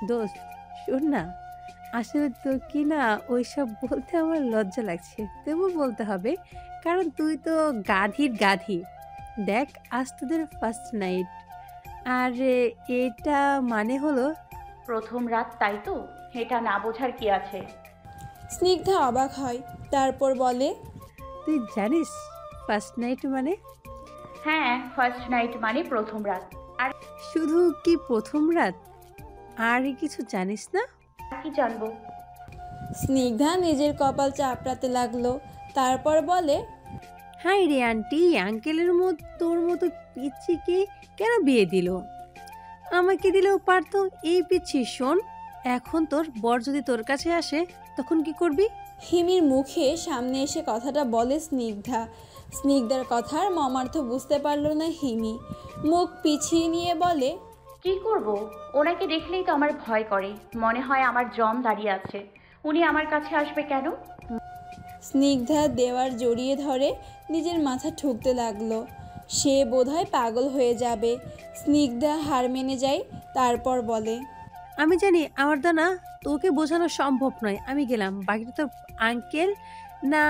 দোস্ত শোন না, আসলে তোর কি না ওইসব বলতে আমার লজ্জা লাগছে, তবু বলতে হবে কারণ তুই তো গাধীর গাধী। দেখ, আজ তোদের ফার্স্ট নাইট, আর এটা মানে হলো প্রথম রাত, তাই তো? এটা না বোঝার কি আছে? স্নিগ্ধা অবাক হয়, তারপর বলে, তুই জানিস ফার্স্ট নাইট মানে? হ্যাঁ, ফার্স্ট নাইট মানে প্রথম রাত। আর শুধু কি প্রথম রাত, আর কিছু জানিস না? কি জানবো? স্নিগ্ধা নিজের কপাল চাপড়াতে লাগলো, তারপর বলে, হাই রে আন্টি, আঙ্কেলের মতো তোর মতো পিচ্ছিকে কেন বিয়ে দিল? আমাকে দিলেও পারতো। এই পিচ্ছি শোন, এখন তোর বর যদি তোর কাছে আসে তখন কি করবি? হিমির মুখে সামনে এসে কথাটা বলে স্নিগ্ধা। স্নিগ্ধার কথার মর্মার্থ বুঝতে পারল না হিমি, মুখ পিছিয়ে নিয়ে বলে, কি করব? ওনাকে দেখলেই তো আমার ভয় করে, মনে হয় আমার জম দাঁড়িয়ে আছে। উনি আমার কাছে আসবে কেন? স্নিগ্ধা দেওয়ার জড়িয়ে ধরে নিজের মাথা ঠুকতে লাগলো, সে বোধহয় পাগল হয়ে যাবে। স্নিগ্ধা হার মেনে যায়, তারপর বলে, আমি জানি আমার দ্বারা তোকে বোঝানো সম্ভব নয়, আমি গেলাম, বাকিটা তোর আঙ্কেল না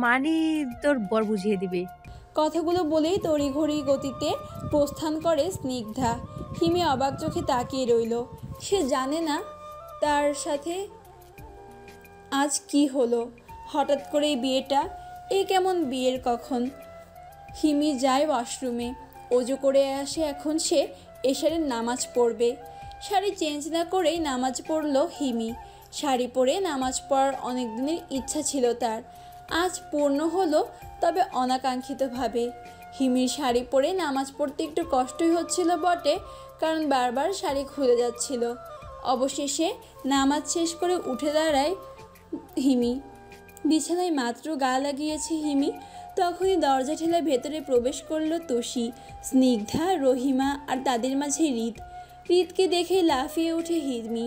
মানি তোর বর বুঝিয়ে দিবে। কথাগুলো বলেই তড়িঘড়ি গতিতে প্রস্থান করে স্নিগ্ধা। হিমি অবাক চোখে তাকিয়ে রইল, সে জানে না তার সাথে আজ কি হলো। হঠাৎ করে এই বিয়েটা, এই কেমন বিয়ের কখন। হিমি যায় ওয়াশরুমে, অজু করে আসে। এখন সে এশারের নামাজ পড়বে। শাড়ি চেঞ্জ না করেই নামাজ পড়ল হিমি। শাড়ি পরে নামাজ পড়ার অনেক দিনের ইচ্ছা ছিল তার, আজ পূর্ণ হলো, তবে অনাকাঙ্ক্ষিতভাবে। হিমির শাড়ি পরে নামাজ পড়তে একটু কষ্টই হচ্ছিল বটে, কারণ বারবার শাড়ি খুলে যাচ্ছিল। অবশেষে নামাজ শেষ করে উঠে দাঁড়ায় হিমি। বিছানায় মাত্র গা লাগিয়েছে হিমি, তখনই দরজা ঠেলে ভেতরে প্রবেশ করলো তুষি, স্নিগ্ধা, রহিমা আর তাদের মাঝে হৃদ। হৃদকে দেখে লাফিয়ে ওঠে হিমি।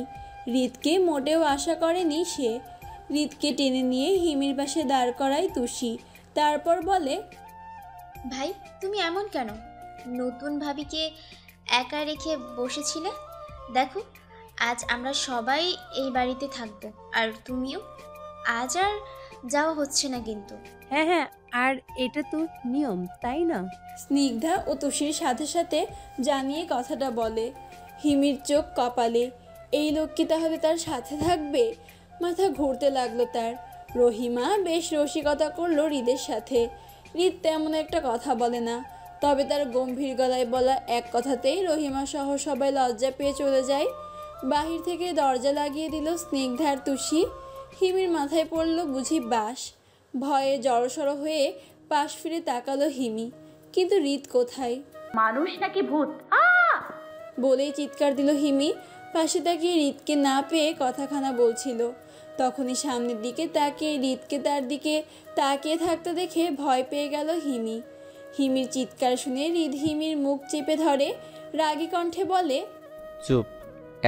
হৃদকে মোটেও আশা করেনি সে। হৃদকে টেনে নিয়ে হিমির পাশে দাঁড় করায় তুষি, তারপর বলে, ভাই, তুমি এমন কেন? নতুন ভাবিকে একা রেখে বসেছিলে? দেখো, আজ আমরা সবাই এই বাড়িতে থাকবো, আর তুমিও। আজ আর যাওয়া হচ্ছে না কিন্তু। হ্যাঁ হ্যাঁ, আর এটা তো নিয়ম, তাই না? স্নিগ্ধা ও তুষির সাথে সাথে জানিয়ে কথাটা বলে। হিমির চোখ কপালে, এই লোক কি তাহলে তার সাথে থাকবে? মাথা ঘুরতে লাগলো তার। রহিমা বেশ রসিকতা করলো হৃদের সাথে। হৃদ তেমন একটা কথা বলে না, তবে তার গম্ভীর গলায় বলা এক কথাতেই রহিমা সহ সবাই লজ্জা পেয়ে চলে যায়। বাহির থেকে দরজা লাগিয়ে দিল স্নিগ্ধার তুষি। হিমির মাথায় পড়ল বুঝি বাস। ভয়ে জড়সড় হয়ে পাশ ফিরে তাকালো হিমি, কিন্তু হৃদ কোথায়? মানুষ নাকি ভূত? বলেই চিৎকার দিল হিমি। পাশে তাকিয়ে হৃদকে না পেয়ে কথাখানা বলছিল। তখনই সামনের দিকে তাকিয়ে হৃদকে তার দিকে তাকিয়ে থাকতে দেখে ভয় পেয়ে গেল হিমি। হিমির চিৎকার শুনে হৃদ হিমির মুখ চেপে ধরে, রাগী কণ্ঠে বলে, চুপ।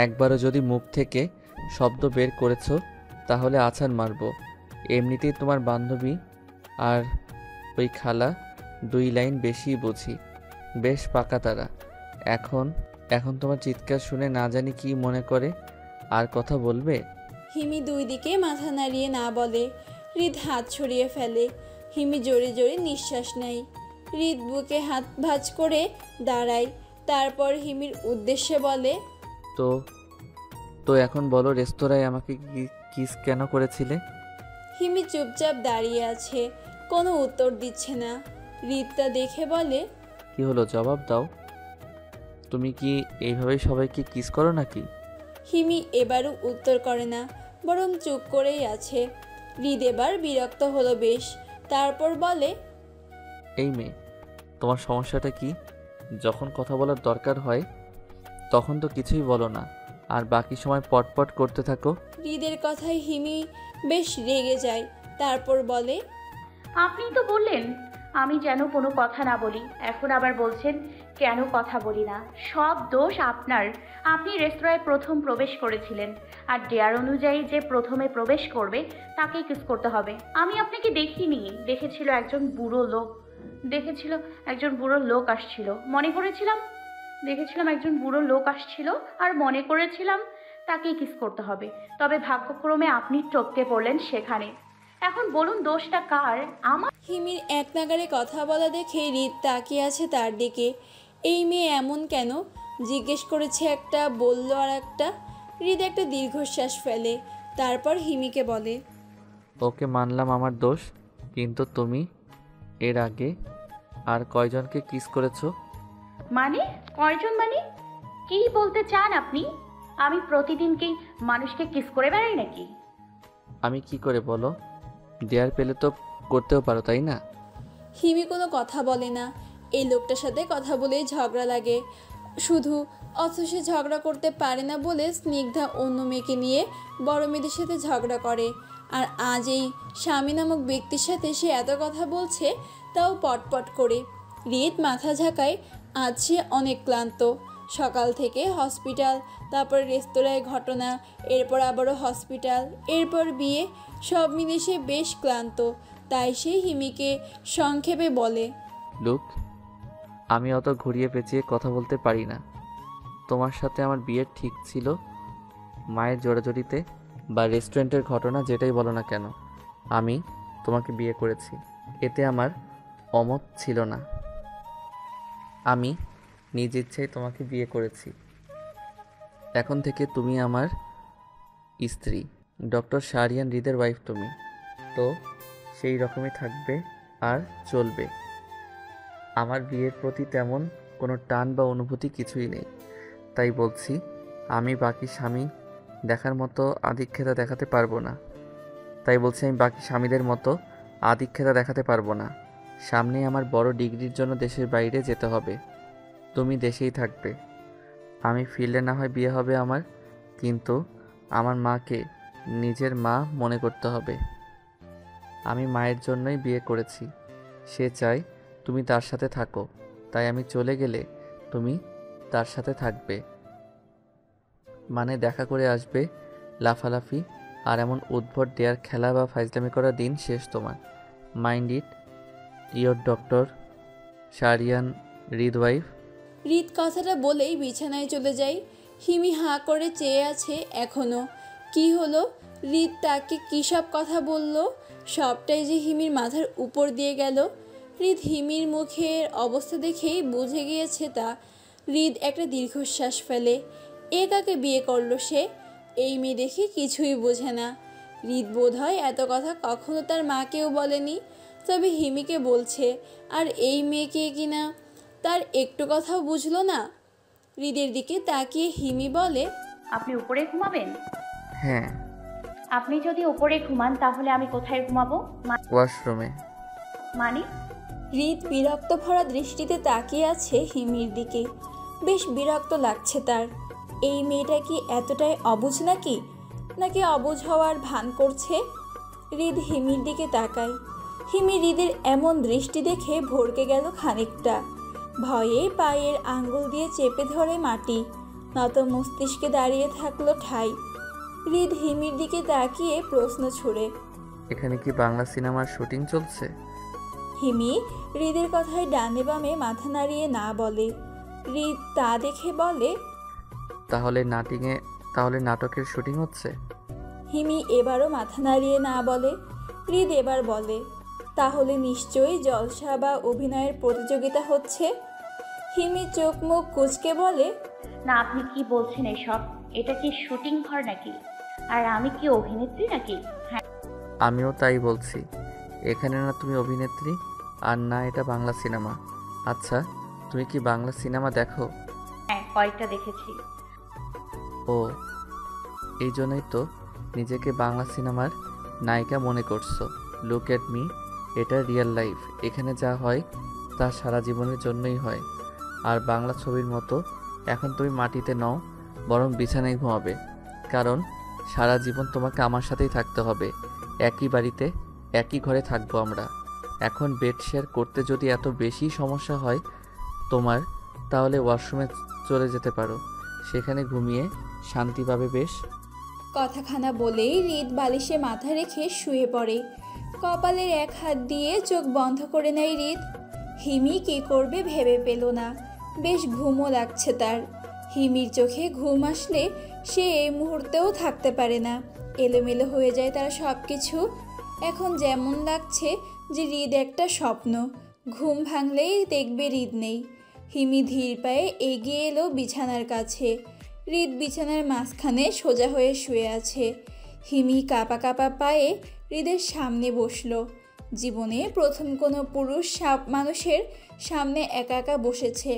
একবারও যদি মুখ থেকে শব্দ বের করেছো তাহলে আছাড় মারবো। এমনিতেই তোমার বান্ধবী আর ওই খালা দুই লাইন বেশি বুঝি, বেশ পাকা তারা। এখন এখন তোমার চিৎকার শুনে না জানি কি মনে করে, আর কথা বলবে? হিমি দুই দিকে মাথা নাড়িয়ে না বলে। হৃদ হাত ছড়িয়ে ফেলে। হিমি জোরে জোরে নিঃশ্বাস নেয়। হৃদ বুকে হাত ভাঁজ করে দাঁড়ায়, তারপর হিমির উদ্দেশ্যে বলে, তো তো এখন বলো, রেস্তোরাঁয় আমাকে কিস কেন করেছিলে? হিমি চুপচাপ দাঁড়িয়ে আছে, কোনো উত্তর দিচ্ছে না। হৃদ তা দেখে বলে, কি হলো, জবাব দাও। তুমি কি এইভাবেই সবাইকে কিস করো নাকি? হিমি এবারও উত্তর করে না, বরং চুপ করেই আছে। হৃদ এবার বিরক্ত হলো বেশ, তারপর বলে, এই মেয়ে, তোমার সমস্যাটা কি? যখন কথা বলার দরকার হয় তখন তো কিছুই বলো না, আর বাকি সময় পটপট করতে থাকো। হৃদের কথায় হিমি বেশ রেগে যায়, তারপর বলে, আপনিই তো বললেন আমি যেন কোনো কথা না বলি, এখন আবার বলছেন কেন কথা বলি না? সব দোষ আপনার। আপনি রেস্তোরাঁয় প্রথম প্রবেশ করেছিলেন, আর ডেয়ার অনুযায়ী যে প্রথমে প্রবেশ করবে তাকেই কিস করতে হবে। আমি আপনাকে দেখিনি, দেখেছিল একজন বুড়ো লোক আসছিল, মনে করেছিলাম দেখেছিলাম একজন বুড়ো লোক আসছিল আর মনে করেছিলাম তাকেই কিস করতে হবে। তবে ভাগ্যক্রমে আপনি টপকে পড়লেন সেখানে। এখন বলুন দোষটা কার? আমার। হিমির এক নাগাড়ে কথা বলা দেখে হৃদ তাকিয়ে আছে তার দিকে। এই মেয়ে এমন কেন? জিজ্ঞেস করেছে একটা, বলল আর একটা। হৃদ একটা দীর্ঘশ্বাস ফেলে, তারপর হিমিকে বলে, ওকে মানলাম আমার দোষ, কিন্তু তুমি এর আগে আর কয়জনকে কিস করেছো? মানে কয়জন মানে? কি বলতে চান আপনি? আমি প্রতিদিন কি মানুষকে কিস করে বেড়াই নাকি? আমি কি করে বলো? দেয়ার পেলে তো করতেও পারো, তাই না? হিমি কোনো কথা বলে না। এই লোকটার সাথে কথা বলেই ঝগড়া লাগে শুধু, অথচ সে ঝগড়া করতে পারে না বলে স্নিগ্ধা অন্য মেয়েকে নিয়ে বড় মেয়েদের সাথে ঝগড়া করে। আর আজ এই স্বামী নামক ব্যক্তির সাথে সে এত কথা বলছে, তাও পটপট করে। হৃদ মাথা ঝাঁকায়। আজ সে অনেক ক্লান্ত। সকাল থেকে হসপিটাল, তারপর রেস্তোরাঁয় ঘটনা, এরপর আবারও হসপিটাল, এরপর বিয়ে, সব মিলে সে বেশ ক্লান্ত। তাই সে হিমিকে সংক্ষেপে বলে, লুক, আমি অত ঘুরিয়ে পেঁচিয়ে কথা বলতে পারি না। তোমার সাথে আমার বিয়ে ঠিক ছিল মায়ের জোড়াজড়িতে বা রেস্টুরেন্টের ঘটনা, যেটাই বলো না কেন, আমি তোমাকে বিয়ে করেছি। এতে আমার অমত ছিল না। আমি নিজ ইচ্ছায় তোমাকে বিয়ে করেছি। এখন থেকে তুমি আমার স্ত্রী। ডক্টর শাহরিয়ান হৃদের ওয়াইফ তুমি। তো সেই রকমই থাকবে আর চলবে। আমার বিয়ের প্রতি তেমন কোনো টান বা অনুভূতি কিছুই নেই। তাই বলছি, আমি বাকি স্বামী দেখার মতো আধিক্যতা দেখাতে পারবো না। আমি বাকি স্বামীদের মতো আধিক্যতা দেখাতে পারবো না। সামনে আমার বড় ডিগ্রির জন্য দেশের বাইরে যেতে হবে। তুমি দেশেই থাকবে। আমি ফিল্ডে না হয় বিয়ে হবে আমার, কিন্তু আমার মাকে নিজের মা মনে করতে হবে। আমি মায়ের জন্যই বিয়ে করেছি। সে চায় তুমি তার সাথে থাকো, তাই আমি চলে গেলে তুমি তার সাথে থাকবে। মানে দেখা করে আসবে, লাফালাফি আর এমন উদ্ভট ডেয়ার খেলা বা ফাইজলামি করার দিন শেষ তোমার। Mind it, your doctor Shahriyan হৃদ ওয়াইফ। হৃদ কথাটা বলেই বিছানায় চলে যায়। হিমি হাঁ করে চেয়ে আছে এখনও। কি হলো? হৃদ তাকে কী সব কথা বলল? সবটাই যে হিমির মাথার উপর দিয়ে গেল। হৃদ হিমির মুখের অবস্থা দেখেই বুঝে গিয়েছে তা। হৃদ একটা দীর্ঘশ্বাস ফেলে। এ কাকে বিয়ে করলো সে? এই মেয়ে দেখে কিছুই বোঝে না। হৃদ বোধ হয় এত কথা কখনো তার মাকেও বলেনি, তবে হিমিকে বলছে। আর এই মেয়েকে কিনা তার একটু কথাও বুঝলো না। হৃদের দিকে তাকিয়ে হিমি বলে, আপনি উপরে ঘুমাবেন? হ্যাঁ, আপনি যদি উপরে ঘুমান তাহলে আমি কোথায় ঘুমাবো? ওয়াশরুমে। মানে? হৃদ বিরক্ত ভরা দৃষ্টিতে তাকিয়ে আছে হিমির দিকে। বেশ বিরক্ত লাগছে তার। এই মেয়েটা কি এতটাই অবুঝ নাকি? নাকি অবুঝ হওয়ার ভান করছে? হৃদ হিমির দিকে তাকায়। হিমি হৃদের এমন দৃষ্টি দেখে ভড়কে গেল খানিকটা। ভয়ে পায়ের আঙ্গুল দিয়ে চেপে ধরে মাটি। নত মস্তিষ্কে দাঁড়িয়ে থাকলো ঠাই। হৃদ হিমির দিকে তাকিয়ে প্রশ্ন ছুড়ে, এখানে কি বাংলা সিনেমার শুটিং চলছে? হিমি হৃদের কথায় ডানে বামে মাথা নাড়িয়ে না বলে। হৃদ তা দেখে বলে, তাহলে নাটকের শুটিং হচ্ছে? হিমি এবারও মাথা নাড়িয়ে না বলে। হৃদ এবার বলে, তাহলে নিশ্চয়ই জলসা বা অভিনয়ের প্রতিযোগিতা হচ্ছে। হিমি চোখ মুখ কুঁচকে বলে, না, আপনি কি বলছেন এসব? এটা কি শুটিং ঘর নাকি? আর আমি কি অভিনেত্রী নাকি? হ্যাঁ। আমিও তাই বলছি। এখানে না তুমি অভিনেত্রী, আর না এটা বাংলা সিনেমা। আচ্ছা, তুমি কি বাংলা সিনেমা দেখো? হ্যাঁ, কয়েকটা দেখেছি। ও, এই জন্যই তো নিজেকে বাংলা সিনেমার নায়িকা মনে করছো। লুক এট মি, এটা রিয়েল লাইফ। এখানে যা হয় তা সারা জীবনের জন্যই হয়। আর বাংলা ছবির মতো এখন তুমি মাটিতে নও, বরং বিছানায় ঘুমাবে। কারণ সারা জীবন তোমাকে আমার সাথেই থাকতে হবে। একই বাড়িতে একই ঘরে থাকবো আমরা। এখন বেড শেয়ার করতে যদি এত বেশি সমস্যা হয় তোমার, তাহলে ওয়াশরুমে চলে যেতে পারো। সেখানে ঘুমিয়ে শান্তি পাবে বেশ। কথাখানা বলেই হৃদ বালিশে মাথা রেখে শুয়ে পড়ে। কপালের এক হাত দিয়ে চোখ বন্ধ করে নেয় হৃদ। হিমি কী করবে ভেবে পেল না। বেশ ঘুমও লাগছে তার। হিমির চোখে ঘুম আসলে সে এই মুহূর্তেও থাকতে পারে না। এলোমেলো হয়ে যায় তার সব কিছু। এখন যেমন লাগছে যে হৃদ একটা স্বপ্ন, ঘুম ভাঙলেই দেখবে হৃদ নেই। হিমি ধীর পায়ে এগিয়ে এলো বিছানার কাছে। হৃদ বিছানার মাঝখানে সোজা হয়ে শুয়ে আছে। হিমি কাঁপা কাঁপা পায়ে হৃদের সামনে বসলো। জীবনে প্রথম কোনো পুরুষ মানুষের সামনে একা একা বসেছে।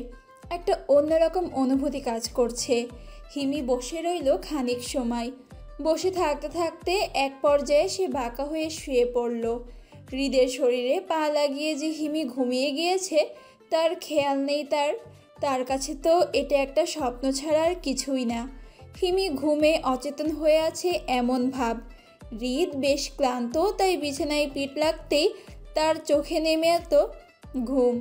একটা অন্যরকম অনুভূতি কাজ করছে। হিমি বসে রইল খানিক সময়। বসে থাকতে থাকতে এক পর্যায়ে সে বাঁকা হয়ে শুয়ে পড়ল। হৃদের শরীরে পা লাগিয়ে যে হিমি ঘুমিয়ে গিয়েছে তার খেয়াল নেই তার। তার কাছে তো এটা একটা স্বপ্ন ছাড়া আর কিছুই না। হিমি ঘুমে অচেতন হয়ে আছে এমন ভাব। হৃদ বেশ ক্লান্ত, তাই বিছানায় পিঠ লাগতেই তার চোখে নেমে এত ঘুম।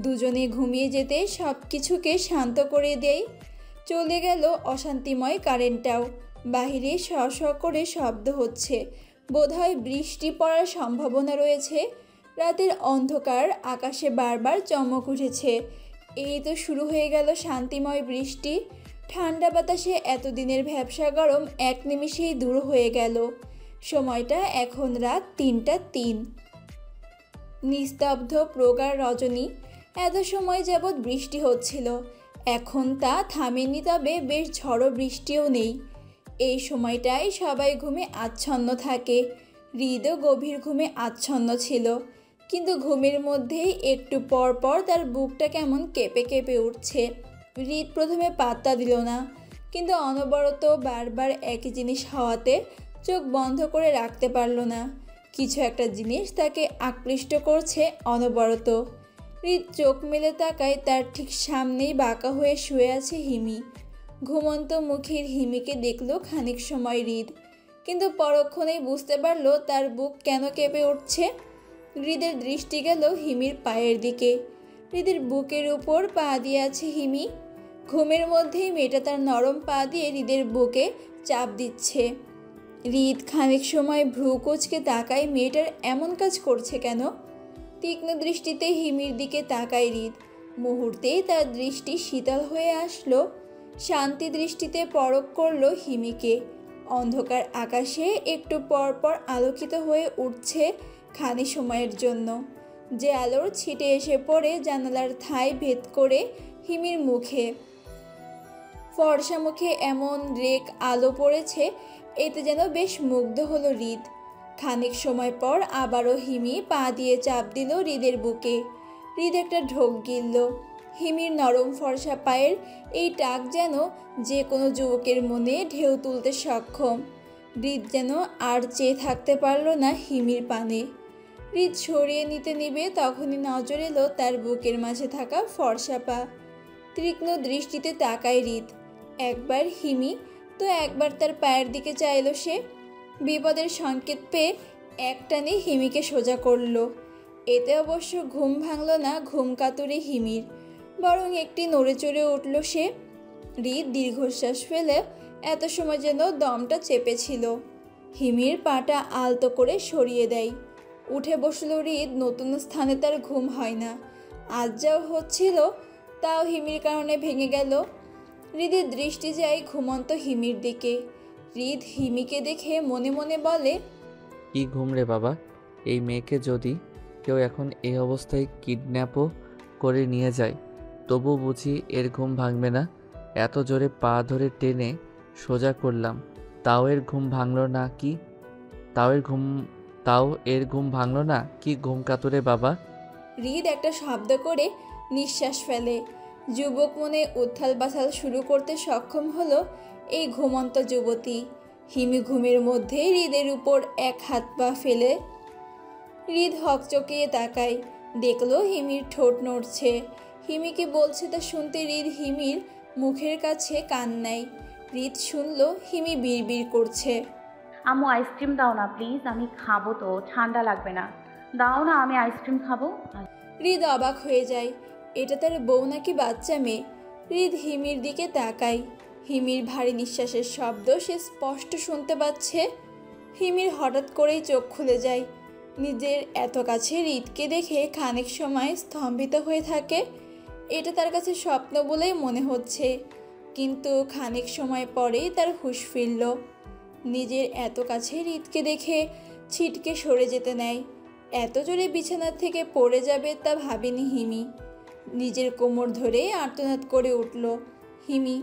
দুজনে ঘুমিয়ে যেতে সব কিছুকে শান্ত করে দেয়। চলে গেল অশান্তিময় কারেন্টটাও। বাহিরে শ শ করে শব্দ হচ্ছে। বোধহয় বৃষ্টি পড়ার সম্ভাবনা রয়েছে। রাতের অন্ধকার, আকাশে বারবার চমক উঠেছে। এই তো শুরু হয়ে গেল শান্তিময় বৃষ্টি। ঠান্ডা বাতাসে এতদিনের ভ্যাপসা গরম এক নিমিষেই দূর হয়ে গেল। সময়টা এখন রাত ৩টা ৩। নিস্তব্ধ প্রগাঢ় রজনী। এত সময় যাবৎ বৃষ্টি হচ্ছিল, এখন তা থামেনি, তবে বেশ ঝড়ো বৃষ্টিও নেই। এই সময়টায় সবাই ঘুমে আচ্ছন্ন থাকে। হৃদও গভীর ঘুমে আচ্ছন্ন ছিল, কিন্তু ঘুমের মধ্যেই একটু পর পর তার বুকটা কেমন কেঁপে কেঁপে উঠছে। হৃদ প্রথমে পাত্তা দিল না, কিন্তু অনবরত বারবার একই জিনিস হওয়াতে চোখ বন্ধ করে রাখতে পারল না। কিছু একটা জিনিস তাকে আকৃষ্ট করছে অনবরত। হৃদ চোখ মেলে তাকায়, তার ঠিক সামনেই বাঁকা হয়ে শুয়ে আছে হিমি। ঘুমন্ত মুখের হিমিকে দেখল খানিক সময় হৃদ, কিন্তু পরক্ষণেই বুঝতে পারল তার বুক কেন কেঁপে উঠছে। হৃদের দৃষ্টি গেল হিমির পায়ের দিকে। হৃদের বুকের উপর পা দিয়ে আছে হিমি। ঘুমের মধ্যেই মেয়েটা তার নরম পা দিয়ে হৃদের বুকে চাপ দিচ্ছে। হৃদ খানিক সময় ভ্রু কুঁচকে তাকায়, মেয়েটার এমন কাজ করছে কেন। তীক্ষ্ণ দৃষ্টিতে হিমির দিকে তাকায় হৃদ। মুহূর্তেই তার দৃষ্টি শীতল হয়ে আসলো। শান্তি দৃষ্টিতে পরখ করলো হিমিকে। অন্ধকার আকাশে একটু পর পর আলোকিত হয়ে উঠছে খানি সময়ের জন্য। যে আলোর ছিটে এসে পড়ে জানালার থাই ভেদ করে হিমির মুখে। ফর্সা মুখে এমন রেক আলো পড়েছে, এতে যেন বেশ মুগ্ধ হলো হৃদ। খানিক সময় পর আবারও হিমি পা দিয়ে চাপ দিল হৃদের বুকে। হৃদ একটা ঢোক গিলল। হিমির নরম ফর্সা পায়ের এই টাক যেন যে কোনো যুবকের মনে ঢেউ তুলতে সক্ষম। হৃদ যেন আর চেয়ে থাকতে পারল না হিমির পানে। হৃদ সরিয়ে নিতে নিবে, তখনই নজর এলো তার বুকের মাঝে থাকা ফর্সা পা। তীক্ষ্ণ দৃষ্টিতে তাকায় হৃদ। একবার হিমি তো একবার তার পায়ের দিকে চাইল সে। বিপদের সংকেত পেয়ে একটানে হিমিকে সোজা করল। এতে অবশ্য ঘুম ভাঙল না ঘুম কাতুরে হিমির, বরং একটি নড়ে চড়ে উঠল সে। হৃদ দীর্ঘশ্বাস ফেলে এত সময় যেন দমটা চেপেছিল। হিমির পাটা আলতো করে সরিয়ে দেয়। উঠে বসল হৃদ। নতুন স্থানে তার ঘুম হয় না। আজ যাও হচ্ছিল, তাও হিমির কারণে ভেঙে গেল। হৃদের দৃষ্টি যায় ঘুমন্ত হিমির দিকে। হৃদ হিমিকে দেখে মনে মনে বলে, কি ঘুম রে বাবা। এই মেয়েকে যদি কেউ এখন এই অবস্থায় কিডন্যাপও করে নিয়ে যায়, তবু বুঝি এর ঘুম ভাঙবে না। এত জোরে পা ধরে টেনে সোজা করলাম, তাও এর ঘুম ভাঙলো না কি? তাও এর ঘুম ভাঙলো না কি? ঘুম কাতুরে বাবা। হৃদ একটা শব্দ করে নিঃশ্বাস ফেলে। যুবক মনে উথাল পাথাল শুরু করতে সক্ষম হলো এই ঘুমন্ত যুবতী। হিমি ঘুমের মধ্যে হৃদের উপর এক হাত পা ফেলে। হৃদ হকচকিয়ে তাকায়, দেখলো হিমির ঠোঁট নড়ছে। হিমিকে বলছে তা শুনতে হৃদ হিমির মুখের কাছে কান নেয়। হৃদ শুনলো হিমি বিড়বিড় করছে, আম্মু আইসক্রিম দাও না প্লিজ, আমি খাবো তো, ঠান্ডা লাগবে না, দাও না, আমি আইসক্রিম খাবো। হৃদ অবাক হয়ে যায়, এটা তার বউ নাকি বাচ্চা মেয়ে। হৃদ হিমির দিকে তাকায়। হিমির ভারী নিঃশ্বাসের শব্দ সে স্পষ্ট শুনতে পাচ্ছে। হিমির হঠাৎ করেই চোখ খুলে যায়। নিজের এত কাছে হৃদকে দেখে খানিক সময় স্তম্ভিত হয়ে থাকে। এটা তার কাছে স্বপ্ন বলেই মনে হচ্ছে। কিন্তু খানিক সময় পরেই তার হুঁশ ফিরল। নিজের এত কাছে হৃদকে দেখে ছিটকে সরে যেতে নেয়। এত জোরে বিছানার থেকে পড়ে যাবে তা ভাবেনি হিমি। নিজের কোমর ধরে আর্তনাদ করে উঠল হিমি।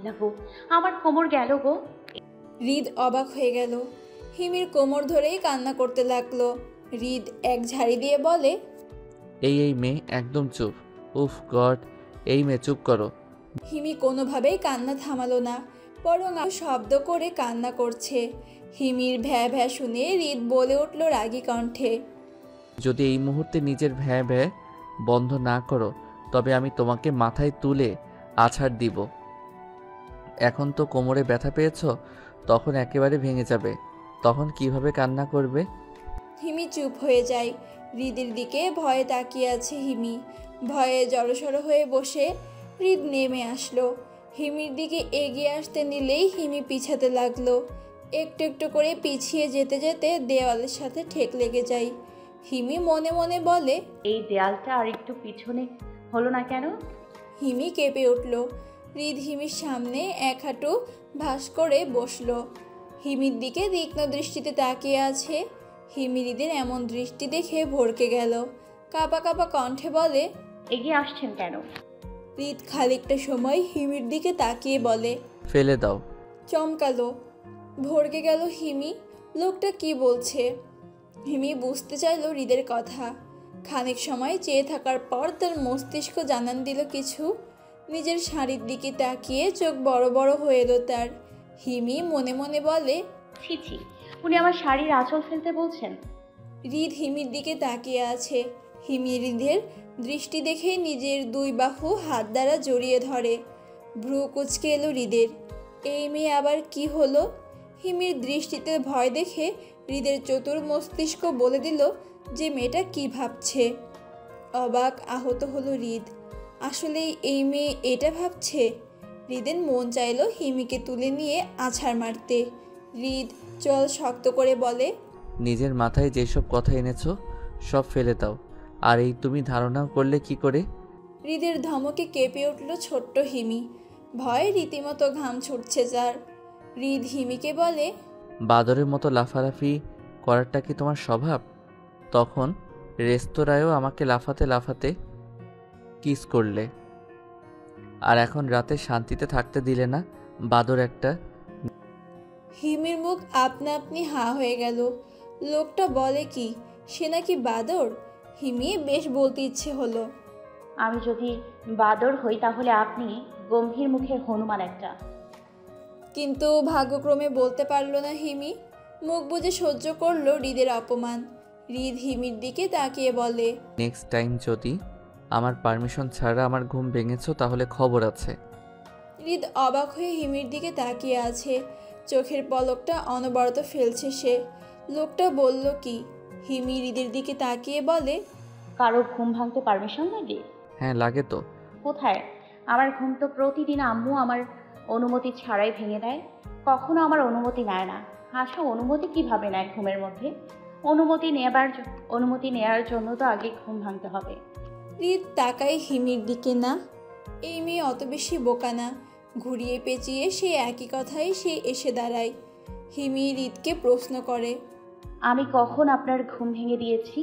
লাগো, আমার কোমর গেল গো। হৃদ অবাক হয়ে গেল। হিমির কোমর ধরেই কান্না করতে লাগলো। হৃদ এক ঝাড়ি দিয়ে বলে, এই মেয়ে একদম চুপ। উফ গড, এই মেয়ে চুপ করো। হিমি কোনোভাবেই কান্না থামালো না, বরং আরো শব্দ করে কান্না করছে। হিমির ভ্যা ভ্যা শুনে হৃদ বলে উঠল রাগী কণ্ঠে, যদি এই মুহূর্তে নিজের ভ্যাঁ ভ্যাঁ বন্ধ না করো তবে আমি তোমাকে মাথায় তুলে আছাড় দিব। এখন তো কোমরে ব্যথা পেয়েছ, তখন একেবারে ভেঙে যাবে, তখন কিভাবে কান্না করবে? হিমি চুপ হয়ে যায়। হৃদের দিকে ভয়ে তাকিয়ে আছে হিমি। ভয়ে জড়সড় হয়ে বসে হৃদ নেমে আসলো। হিমির দিকে এগিয়ে আসতে নিলেই হিমি পিছাতে লাগলো। একটু একটু করে পিছিয়ে যেতে যেতে দেওয়ালের সাথে ঠেক লেগে যায়। হিমি মনে মনে বলে, এই দেয়ালটা আর একটু পিছনে হলো না কেন? হিমি কেঁপে উঠল। হৃদ হিমির সামনে এক হাঁটু ভাঁজ করে বসলো। হিমির দিকে তীক্ষ্ণ দৃষ্টিতে তাকিয়ে আছে। হিমি হৃদের এমন দৃষ্টি দেখে ভড়কে গেল। কাঁপা কাঁপা কণ্ঠে বলে, এগিয়ে আসছেন কেন? হৃদ খানিকটা সময় হিমির দিকে তাকিয়ে বলে, ফেলে দাও। চমকালো। ভড়কে গেল হিমি, লোকটা কি বলছে। হিমি বুঝতে চাইল হৃদের কথা। খানিক সময় চেয়ে থাকার পর তার মস্তিষ্ক জানান দিল কিছু। নিজের শাড়ির দিকে তাকিয়ে চোখ বড় বড় হয়ে এলো তার। হিমি মনে মনে বলে, ছি ছি, উনি আমার শাড়ির আঁচল ফেলতে বলছেন। হৃদ হিমির দিকে তাকিয়ে আছে। হিমি হৃদের দৃষ্টি দেখে নিজের দুই বাহু হাত দ্বারা জড়িয়ে ধরে। ভ্রু কুঁচকে এলো হৃদের। এই মেয়ে আবার কি হলো? হিমির দৃষ্টিতে ভয় দেখে হৃদের চতুর মস্তিষ্ক বলে দিল যে মেয়েটা কি ভাবছে। অবাক আহত হলো হৃদ। আসলেই এই মেয়ে এটা ভাবছে? হৃদের মন চাইলো হিমিকে তুলে নিয়ে আছাড় মারতে। হৃদ চল শক্ত করে বলে, নিজের মাথায় যেসব কথা এনেছো সব ফেলে দাও। আর এই তুমি ধারণাও করলে কি করে? হৃদের ধমকে কেঁপে উঠল ছোট্ট হিমি। ভয়ে রীতিমতো ঘাম ছুটছে যার। হৃদ হিমিকে বলে, বাদরের মতো লাফালাফি করারটা কি তোমার স্বভাব? তখন রেস্তোরাঁয়ও আমাকে লাফাতে লাফাতে কিস করলে, আর এখন রাতে শান্তিতে থাকতে দিলে না, বাদর একটা। হিমির মুখ আপনা আপনি হা হয়ে গেল। লোকটা বলে কি সে নাকি বাদর? হিমি বেশ বলতে ইচ্ছে হলো। আমি যদি বাদর হই তাহলে আপনি গম্ভীর মুখের হনুমান একটা। কিন্তু ভাগ্যক্রমে বলতে পারল না হিমি। মুখ বুজে সহ্য করলো হৃদের অপমান। হৃদ হিমির দিকে তাকিয়ে বলে, নেক্সট টাইম যদি আমার পারমিশন ছাড়া আমার ঘুম ভেঙেছো তাহলে খবর আছে। হৃদ অবাক হয়ে হিমির দিকে তাকিয়ে আছে। চোখের পলকটা অনবরত ফেলছে সে। লোকটা বলল কি? হিমি হৃদের দিকে তাকিয়ে বলে, কারো ঘুম ভাঙতে পারমিশন লাগে? হ্যাঁ লাগে তো। কোথায়? আমার ঘুম তো প্রতিদিন আম্মু আমার অনুমতি ছাড়াই ভেঙে দেয়, কখনো আমার অনুমতি নেয় না। আচ্ছা, অনুমতি কিভাবে নেয় ঘুমের মধ্যে? অনুমতি নেয়ার জন্য তো আগে ঘুম ভাঙতে হবে। হৃদ তাকায় হিমির দিকে না। এই মেয়ে অত বেশি বোকা না। ঘুরিয়ে পেঁচিয়ে সে একই কথাই সে এসে দাঁড়ায়। হিমি হৃদকে প্রশ্ন করে, আমি কখন আপনার ঘুম ভেঙে দিয়েছি?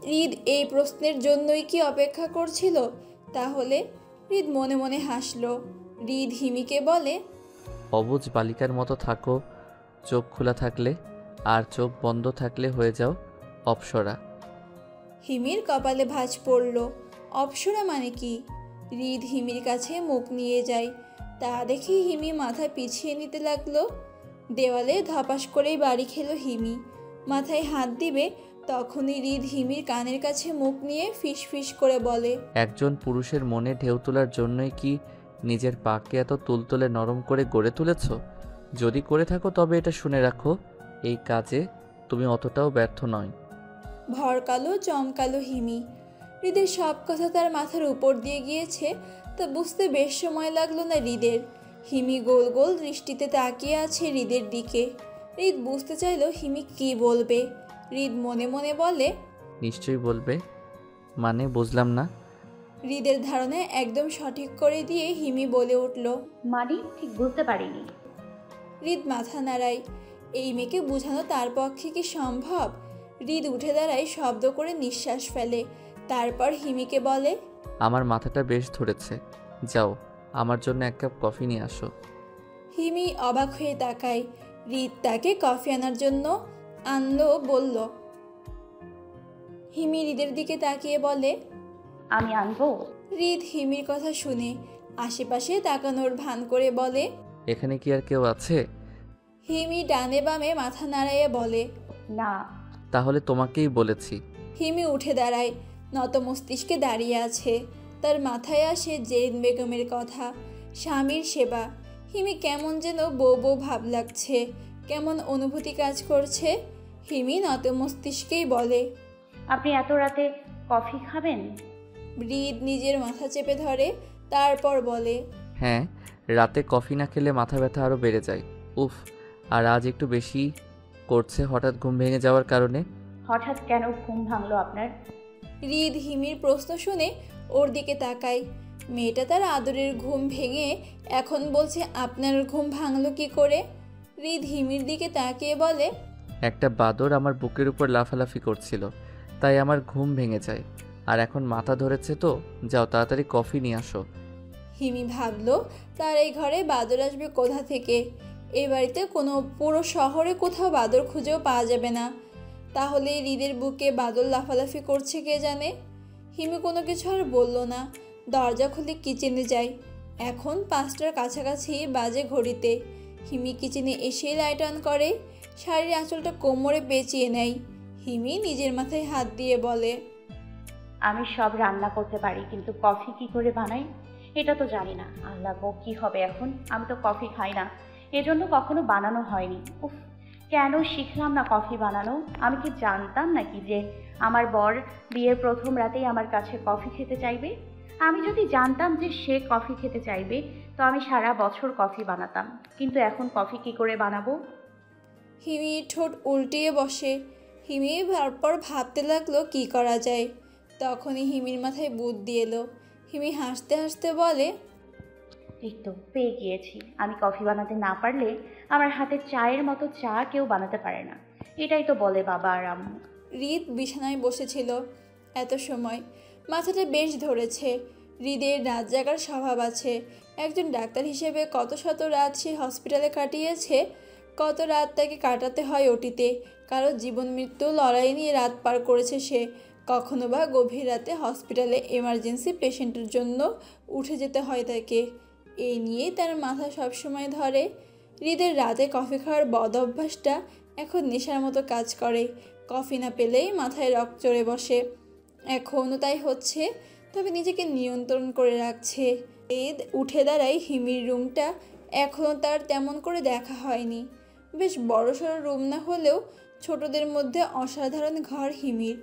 হৃদ এই প্রশ্নের জন্যই কি অপেক্ষা করছিল? তাহলে হৃদ মনে মনে হাসলো। হৃদ হিমিকে বলে, অবুঝ বালিকার মতো থাকো, চোখ খোলা থাকলে আর চোখ বন্ধ থাকলে হয়ে যাও অপ্সরা। হিমির কপালে ভাঁজ পড়ল। অপ্সরা মানে কি? হৃদ হিমির কাছে মুখ নিয়ে যায়। তা দেখে হিমি মাথা পিছিয়ে নিতে লাগলো। দেওয়ালে ধপাস করেই বাড়ি খেলো হিমি। মাথায় হাত দিবে তখনই হৃদ হিমির কানের কাছে মুখ নিয়ে ফিস ফিস করে বলে, একজন পুরুষের মনে ঢেউ তোলার জন্যই কি নিজের পাকে এত তুলতুলে নরম করে গড়ে তুলেছ? যদি করে থাকো তবে এটা শুনে রাখো, এই কাজে তুমি অতটাও ব্যর্থ নয়। ভরকালো চমকালো হিমি। হৃদের সব কথা তার মাথার উপর দিয়ে গিয়েছে তা বুঝতে বেশ সময় লাগলো না হৃদের। হিমি গোল গোল দৃষ্টিতে তাকিয়ে আছে হৃদের দিকে। হৃদ বুঝতে চাইল হিমি কি বলবে। হৃদ মনে মনে বলে, নিশ্চয়ই বলবে। মানে বুঝলাম না। হৃদের ধারণা একদম সঠিক করে দিয়ে হিমি বলে উঠল। মানে ঠিক বুঝতে পারিনি। হৃদ মাথা নাড়ায়। এই মেয়েকে বোঝানো তার পক্ষে কি সম্ভব? হৃদ উঠে দাঁড়ায়, শব্দ করে নিঃশ্বাস ফেলে। তারপর হিমিকে বলে, আমার মাথাটা বেশ ধরেছে, যাও আমার জন্য এক কাপ কফি নিয়ে আসো। হিমি অবাক হয়ে তাকায়। হৃদ তাকে কফি আনার জন্য আনলো বলল। হিমি হৃদের দিকে তাকিয়ে বলে, আমি আনবো? হৃদ হিমির কথা শুনে আশেপাশে তাকানোর ভান করে বলে। এখানে কি আর কেউ আছে? হিমি ডানে বামে মাথা নাড়াইয়ে বলে, না। তাহলে তোমাকেই বলেছি। হিমি উঠে দাঁড়ায়, নত মস্তিষ্কে দাঁড়িয়ে আছে। তার মাথায় আসে জেরিন বেগমের কথা, স্বামীর সেবা। হিমি কেমন যেন বউ বউ ভাব লাগছে, কেমন অনুভূতি কাজ করছে। হিমি নত মস্তিষ্কেই বলে, আপনি এত রাতে কফি খাবেন? হৃদ নিজের মাথা চেপে ধরে, তারপর বলে, হ্যাঁ, রাতে কফি না খেলে মাথা ব্যথা আরও বেড়ে যায়। উফ, আর আজ একটু বেশি করছে হঠাৎ ঘুম ভেঙে যাওয়ার কারণে। হঠাৎ কেন ঘুম ভাঙলো আপনার? হৃদ হিমির প্রশ্ন শুনে ওর দিকে তাকায়। মেয়েটা তার আদরের ঘুম ভেঙে এখন বলছে আপনার ঘুম ভাঙলো কি করে? হৃদ হিমির দিকে তাকিয়ে বলে, একটা বাদর আমার বুকের উপর লাফালাফি করছিল, তাই আমার ঘুম ভেঙে যায়। আর এখন মাথা ধরেছে তো, যাও তাড়াতাড়ি কফি নিয়ে আসো। হিমি ভাবলো তার এই ঘরে বাদর আসবে কোথা থেকে? এই বাড়িতে কোনো, পুরো শহরে কোথাও বাদর খুঁজেও পাওয়া যাবে না। তাহলে হৃদের বুকে বাদর লাফালাফি করছে কে জানে। হিমি কোনো কিছু আর বলল না, দরজা খুলে কিচেনে যায়। এখন 5টার কাছাকাছি বাজে ঘড়িতে। হিমি কিচেনে এসেই লাইট অন করে, শাড়ির আঁচলটা কোমরে পেঁচিয়ে নেয়। হিমি নিজের মাথায় হাত দিয়ে বলে, আমি সব রান্না করতে পারি, কিন্তু কফি কি করে বানাই এটা তো জানি না। আল্লাহ গো, কি হবে এখন? আমি তো কফি খাই না, এজন্য কখনো বানানো হয়নি। উফ, কেন শিখলাম না কফি বানানো? আমি কি জানতাম নাকি যে আমার বর বিয়ের প্রথম রাতেই আমার কাছে কফি খেতে চাইবে? আমি যদি জানতাম যে সে কফি খেতে চাইবে, তো আমি সারা বছর কফি বানাতাম। কিন্তু এখন কফি কি করে বানাবো? হিমি ঠোঁট উল্টিয়ে বসে। হিমি তারপর ভাবতে লাগলো কি করা যায়। তখনই হিমির মাথায় বুদ্ধি এলো। হিমি হাসতে হাসতে বলে, এই তো পেয়ে গিয়েছি। আমি কফি বানাতে না পারলে আমার হাতের চায়ের মতো চা কেউ বানাতে পারে না। এটাই তো বলে বাবা আর আম্মু। হৃদ বিছানায় বসেছিল এত সময়, মাথাটা বেশ ধরেছে। হৃদের রাত জাগার স্বভাব আছে। একজন ডাক্তার হিসেবে কত শত রাত সে হসপিটালে কাটিয়েছে, কত রাত তাকে কাটাতে হয় ওটিতে। কারো জীবন মৃত্যু লড়াই নিয়ে রাত পার করেছে সে। কখনো বা গভীর রাতে হসপিটালে এমার্জেন্সি পেশেন্টের জন্য উঠে যেতে হয় তাকে। এই নিয়েই তার মাথা সবসময় ধরে। হৃদের রাতে কফি খাওয়ার বদ অভ্যাসটা এখন নেশার মতো কাজ করে। কফি না পেলেই মাথায় রক চড়ে বসে। এখনও তাই হচ্ছে, তবে নিজেকে নিয়ন্ত্রণ করে রাখছে। ঈদ উঠে দাঁড়ায়। হিমির রুমটা এখনও তার তেমন করে দেখা হয়নি। বেশ বড়সড় রুম না হলেও ছোটদের মধ্যে অসাধারণ ঘর হিমির।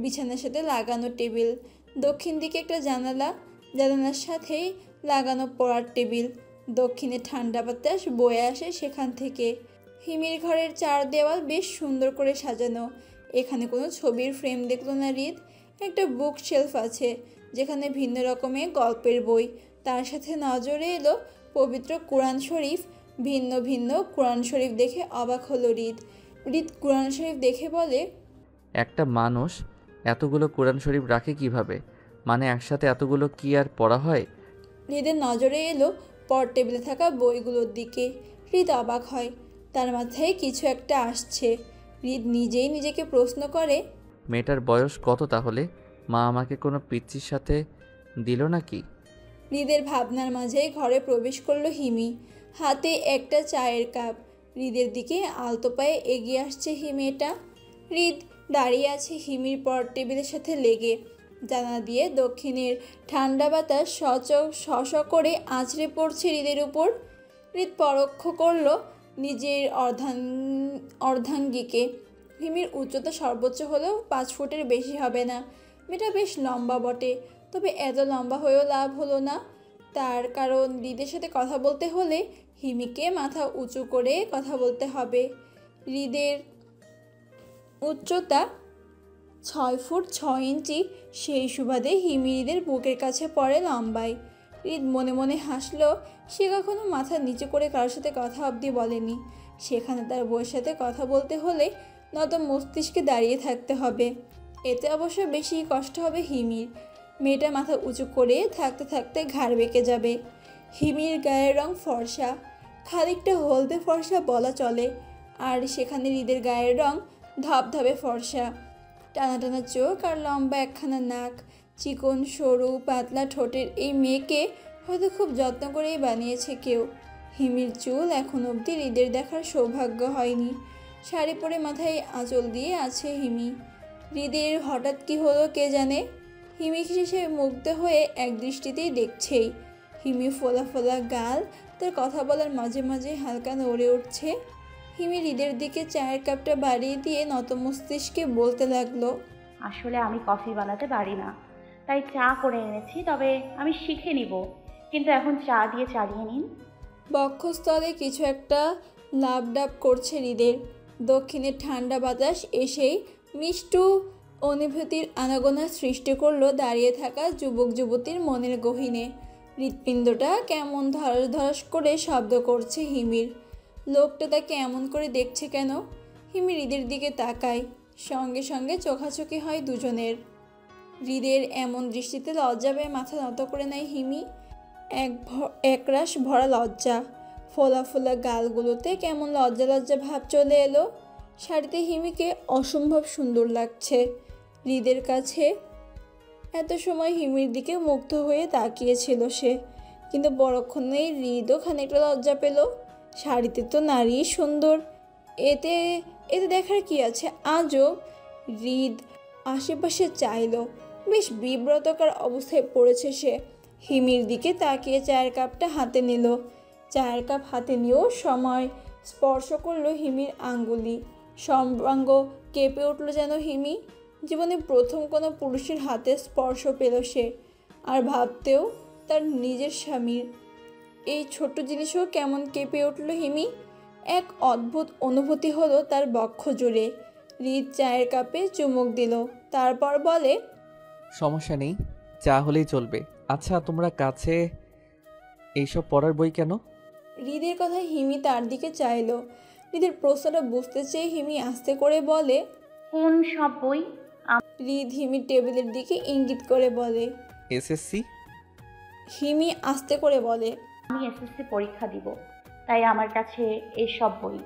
বিছানার সাথে লাগানো টেবিল, দক্ষিণ দিকে একটা জানালা, জানালার সাথেই লাগানো পড়ার টেবিল। দক্ষিণে ঠান্ডা বাতাস বয়ে আসে সেখান থেকে। হিমির ঘরের চার দেওয়াল বেশ সুন্দর করে সাজানো। এখানে কোনো ছবির ফ্রেম দেখলো না হৃদ। একটা বুক শেলফ আছে যেখানে ভিন্ন রকমের গল্পের বই। তার সাথে নজরে এলো পবিত্র কোরআন শরীফ। ভিন্ন ভিন্ন কোরআন শরীফ দেখে অবাক হলো হৃদ। হৃদ কোরআন শরীফ দেখে বলে, একটা মানুষ এতগুলো কোরআন শরীফ রাখে কিভাবে? মানে একসাথে এতগুলো কি আর পড়া হয়? হৃদের নজরে এলো পর টেবিলে থাকা বইগুলোর দিকে। হৃদ অবাক হয়, তার মাথায় কিছু একটা আসছে। হৃদ নিজেই নিজেকে প্রশ্ন করে, মেয়েটার বয়স কত তাহলে? মা আমাকে কোনো পিচ্চির সাথে দিল নাকি? হৃদের ভাবনার মাঝে ঘরে প্রবেশ করলো হিমি, হাতে একটা চায়ের কাপ। হৃদের দিকে আলতো পায়ে এগিয়ে আসছে মেয়েটা। হৃদ দাঁড়িয়ে আছে হিমির পর টেবিলের সাথে লেগে। জানালা দিয়ে দক্ষিণের ঠান্ডা বাতাস শ করে আছড়ে পড়ছে হৃদের উপর। হৃদ পরোক্ষ করলো নিজের অর্ধাঙ্গীকে। হিমির উচ্চতা সর্বোচ্চ হলেও 5 ফুটের বেশি হবে না। মেয়েটা বেশ লম্বা বটে, তবে এত লম্বা হয়েও লাভ হলো না তার, কারণ হৃদের সাথে কথা বলতে হলে হিমিকে মাথা উঁচু করে কথা বলতে হবে। হৃদের উচ্চতা 6 ফুট 6 ইঞ্চি, সেই সুবাদে হিমি হৃদের বুকের কাছে পড়ে লম্বায়। হৃদ মনে মনে হাসলো। সে কখনো মাথা নিচু করে কারোর সাথে কথা অবধি বলেনি। সেখানে তার বউয়ের সাথে কথা বলতে হলে নত মস্তিষ্কে দাঁড়িয়ে থাকতে হবে। এতে অবশ্য বেশি কষ্ট হবে হিমির। মেয়েটা মাথা উঁচু করে থাকতে থাকতে ঘাড় বেঁকে যাবে। হিমির গায়ের রং ফর্সা, খানিকটা হলদে ফর্সা বলা চলে। আর সেখানে হৃদের গায়ের রং ধবধবে ফর্সা। টানা টানা চোখ আর লম্বা একখানা নাক, চিকন সরু পাতলা ঠোঁটের এই মেয়েকে হয়তো খুব যত্ন করেই বানিয়েছে কেউ। হিমির চুল এখন অবধি হৃদের দেখার সৌভাগ্য হয়নি। শাড়ি পরে মাথায় আঁচল দিয়ে আছে হিমি। হৃদের হঠাৎ কি হলো কে জানে। হিমি সে মুগ্ধ হয়ে এক দৃষ্টিতেই দেখছেই। হিমি ফোলা ফোলা গাল, তার কথা বলার মাঝে মাঝে হালকা নড়ে উঠছে। হিমি হৃদের দিকে চায়ের কাপটা বাড়িয়ে দিয়ে নত মস্তিষ্কে বলতে লাগলো, আসলে আমি কফি বানাতে পারি না, তাই চা করে এনেছি, তবে আমি শিখে নিব। কিন্তু এখন চা দিয়ে চালিয়ে নিন। বক্ষস্থলে কিছু একটা লাভ ডাব করছে হৃদের। দক্ষিণের ঠান্ডা বাতাস এসেই মিষ্টু অনুভূতির আনাগোনা সৃষ্টি করলো দাঁড়িয়ে থাকা যুবক যুবতীর মনের গহীনে। হৃৎপিণ্ডটা কেমন ধরাস ধরাস করে শব্দ করছে হিমির। লোকটা তাকে এমন করে দেখছে কেন? হিমি হৃদের দিকে তাকায়। সঙ্গে সঙ্গে চোখাচোখি হয় দুজনের। হৃদের এমন দৃষ্টিতে লজ্জা পেয়ে মাথা নত করে নেয় হিমি। একরাশ ভরা লজ্জা। ফোলা ফোলা গালগুলোতে কেমন লজ্জা লজ্জা ভাব চলে এলো। শাড়িতে হিমিকে অসম্ভব সুন্দর লাগছে। হৃদের কাছে এত সময় হিমির দিকে মুগ্ধ হয়ে তাকিয়েছিল সে, কিন্তু পরক্ষণেই হৃদও খানিকটা লজ্জা পেল। শাড়িতে তো নারী সুন্দর, এতে এতে দেখার কি আছে? আজও হৃদ আশেপাশে চাইল। বেশ বিব্রতকর অবস্থায় পড়েছে সে। হিমির দিকে তাকিয়ে চায়ের কাপটা হাতে নিল। চায়ের কাপ হাতে নিয়েও সময় স্পর্শ করলো হিমির আঙ্গুলি। সর্বাঙ্গ কেঁপে উঠল যেন হিমি। জীবনে প্রথম কোনো পুরুষের হাতে স্পর্শ পেল সে। আর ভাবতেও তার নিজের স্বামীর। এই ছোট্ট জিনিসও কেমন কেঁপে উঠল হিমি। এক অদ্ভুত অনুভূতি হলো তার বক্ষ জুড়ে। হৃদ চায়ের কাপে চুমুক দিল, তারপর বলে, সমস্যা নেই, চা হলেই চলবে। আচ্ছা, তোমরা কাছে এইসব পড়ার বই কেন? হৃদের কথায় হিমি তার দিকে চাইল। হৃদের প্রশ্নটা বুঝতে চেয়ে হিমি আস্তে করে বলে, কোন সব বই? হৃদ হিমির টেবিলের দিকে ইঙ্গিত করে বলে। এসএসসি? হিমি আস্তে করে বলে, আমি এসএসসি পরীক্ষা দিব, তাই আমার কাছে এইসব বই।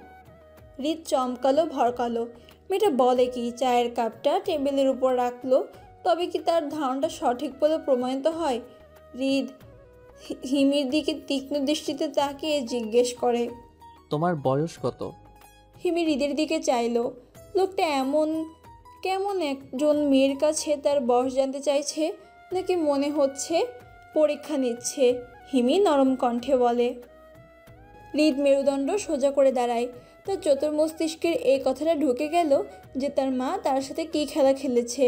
হৃদ চমকালো ভরকালো। মেয়েটা বলে কি? চায়ের কাপটা টেবিলের উপর রাখলো। তবে কি তার ধারণাটা সঠিক বলে প্রমাণিত হয়? হৃদ হিমির দিকে তীক্ষ্ণ দৃষ্টিতে তাকিয়ে জিজ্ঞেস করে, তোমার বয়স কত? হিমি হৃদের দিকে চাইল। লোকটা কেমন একজন মেয়ের কাছে তার বয়স জানতে চাইছে, নাকি মনে হচ্ছে পরীক্ষা নিচ্ছে। হিমি নরম কণ্ঠে বলে। হৃদ মেরুদণ্ড সোজা করে দাঁড়ায়। তার চতুর মস্তিষ্কের এই কথাটা ঢুকে গেল যে তার মা তার সাথে কী খেলা খেলেছে।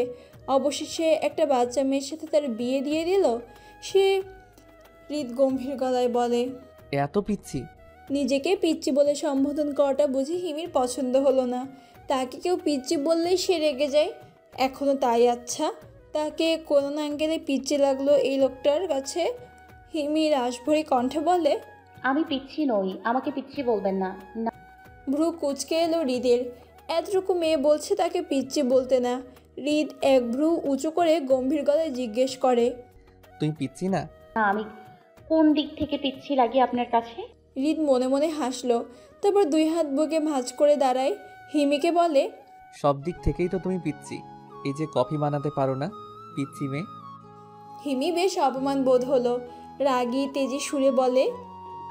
অবশেষে একটা বাচ্চা মেয়ের সাথে তার বিয়ে দিয়ে দিল সে। হৃদ গম্ভীর গলায় বলে, এত পিচ্ছি? নিজেকে পিচ্চি বলে সম্বোধন করাটা বুঝি হিমির পছন্দ হলো না। তাকে কেউ পিচ্চি বললেই সে রেগে যায়। এখনও তাই। আচ্ছা, তাকে কোন অ্যাঙ্গেলে পিচ্চি লাগলো এই লোকটার কাছে? হিমি রাশভরি কণ্ঠে বলে, আমি পিচ্ছি নই, আমাকে পিচ্ছি বলবেন না। ভ্রু কুঁচকে এলো হৃদের। এতটুকু মেয়ে বলছে তাকে পিচ্চি বলতে না। হৃদ এক ভ্রু উঁচু করে গম্ভীর গলায় জিজ্ঞেস করে, তুই পিচ্ছি না? না, আমি কোন দিক থেকে পিচ্ছি লাগি আপনার কাছে? হৃদ মনে মনে হাসলো। তারপর 2 হাত বুকে ভাঁজ করে দাঁড়ায়। হিমিকে বলে, সব দিক থেকেই তো তুমি পিচ্ছি। এই যে কফি বানাতে পারো না, পিচ্ছি মেয়ে। হিমি বেশ অপমান বোধ হলো। রাগী তেজি সুরে বলে,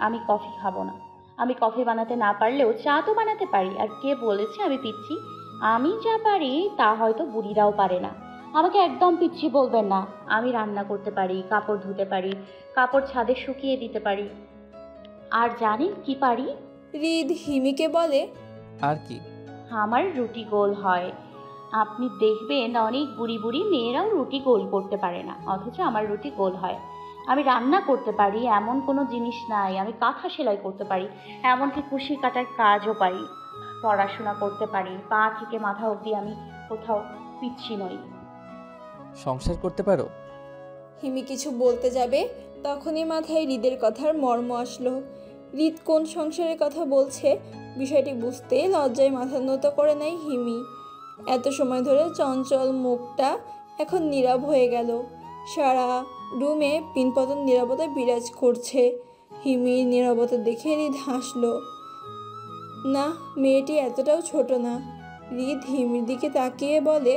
আমি কফি খাবো না। আমি কফি বানাতে না পারলেও চা তো বানাতে পারি। আর কে বলেছে আমি পিচ্ছি? আমি যা পারি তা হয়তো বুড়িরাও পারে না। আমাকে একদম পিচ্ছি বলবেন না। আমি রান্না করতে পারি, কাপড় ধুতে পারি, কাপড় ছাদে শুকিয়ে দিতে পারি। আর জানেন কি পারি? হৃদ হিমিকে বলে, আর কি? আমার রুটি গোল হয়। আপনি দেখবেন অনেক বুড়ি বুড়ি মেয়েরাও রুটি গোল করতে পারে না, অথচ আমার রুটি গোল হয়। আমি রান্না করতে পারি এমন কোনো জিনিস নাই। আমি কাঁথা সেলাই করতে পারি, এমনকি কুশি কাটার কাজও পারি। পড়াশোনা করতে পারি, পা থেকে মাথা অবধি আমি কোথাও পিচ্ছি নই। সংসার করতে পারো? হিমি কিছু বলতে যাবে তখনই মাথায় হৃদের কথার মর্ম আসলো। হৃদ কোন সংসারের কথা বলছে বিষয়টি বুঝতে লজ্জায় মাথা নত করে নেয় হিমি। এত সময় ধরে চঞ্চল মুখটা এখন নীরব হয়ে গেল। সারা রুমে পিনপতন নীরবতা বিরাজ করছে। হিমির নীরবতা দেখে হৃদ হাসলো। না, মেয়েটি এতটাও ছোট না। হৃদ হিমির দিকে তাকিয়ে বলে,